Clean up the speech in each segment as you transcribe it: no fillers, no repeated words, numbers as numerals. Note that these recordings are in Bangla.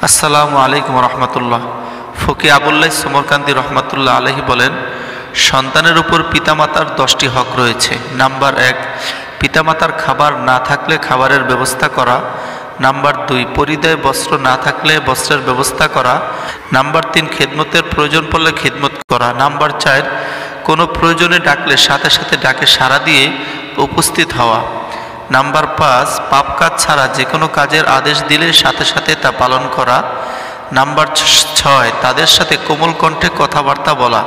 আসসালামু আলাইকুম রহমতুল্লাহ। ফকি আবুল্লাহ সমরকান্দি রহমতুল্লাহ আলহী বলেন, সন্তানের উপর পিতামাতার 10টি হক রয়েছে। নাম্বার 1, পিতামাতার খাবার না থাকলে খাবারের ব্যবস্থা করা। নাম্বার 2, পরিধেয় বস্ত্র না থাকলে বস্ত্রের ব্যবস্থা করা। নাম্বার 3, খেদমতের প্রয়োজন পড়লে খেদমত করা। নাম্বার 4, কোনো প্রয়োজনে ডাকলে সাথে সাথে ডাকে সাড়া দিয়ে উপস্থিত হওয়া। নাম্বার 5, পাপ কাজ ছাড়া যে কোনো কাজের আদেশ দিলে সাথে সাথে তা পালন করা। নাম্বার 6, তাদের সাথে কোমল কণ্ঠে কথাবার্তা বলা,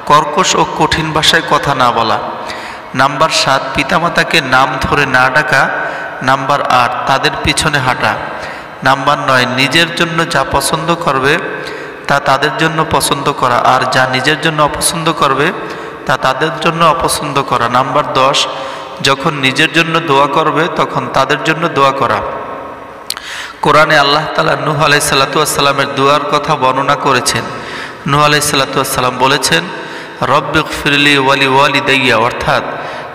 কর্কশ ও কঠিন ভাষায় কথা না বলা। নাম্বার 7, পিতামাতাকে নাম ধরে না ডাকা। নাম্বার 8, তাদের পিছনে হাঁটা। নাম্বার 9, নিজের জন্য যা পছন্দ করবে তা তাদের জন্য পছন্দ করা, আর যা নিজের জন্য অপছন্দ করবে তা তাদের জন্য অপছন্দ করা। নাম্বার 10, যখন নিজের জন্য দোয়া করবে তখন তাদের জন্য দোয়া করা। কোরআনে আল্লাহ তাআলা নূহ আলাইহিসসালাতু ওয়াসসালামের দোয়ার কথা বর্ণনা করেছেন। নূহ আলাইহিসসালাতু ওয়াসসালাম বলেছেন, রব্বিগফিরলি ওয়ালি ওয়ালিদাইয়া, অর্থাৎ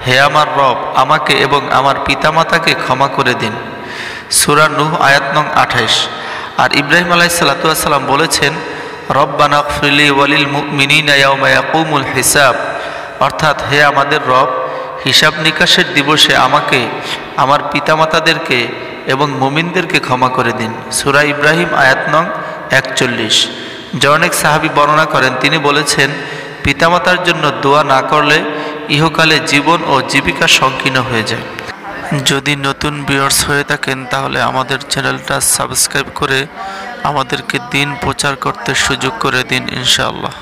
হে আমার রব, আমাকে এবং আমার পিতামাতাকে ক্ষমা করে দিন। সূরা নূহ আয়াত নং 28। আর ইব্রাহিম আলাইহিসসালাতু ওয়াসসালাম বলেছেন, রব্বানা গফিরলি ওয়ালিল মুমিনিনা ইয়াওমা ইয়াকুমুল হিসাব, অর্থাৎ হে আমাদের রব, হিসাব নিকাশের দিবসে আমাকে, আমার পিতামাতাদেরকে এবং মুমিনদেরকে ক্ষমা করে দিন। সূরা ইব্রাহিম আয়াত নং 41। অনেক সাহাবী বর্ণনা করেন, তিনি বলেছেন, পিতামাতার জন্য দোয়া না করলে ইহকালে জীবন ও জীবিকা সংকীর্ণ হয়ে যায়। যদি নতুন ভিউয়ার্স হয়ে থাকেন তাহলে আমাদের চ্যানেলটা সাবস্ক্রাইব করে আমাদেরকে দিন প্রচার করতে সুযোগ করে দিন ইনশাআল্লাহ।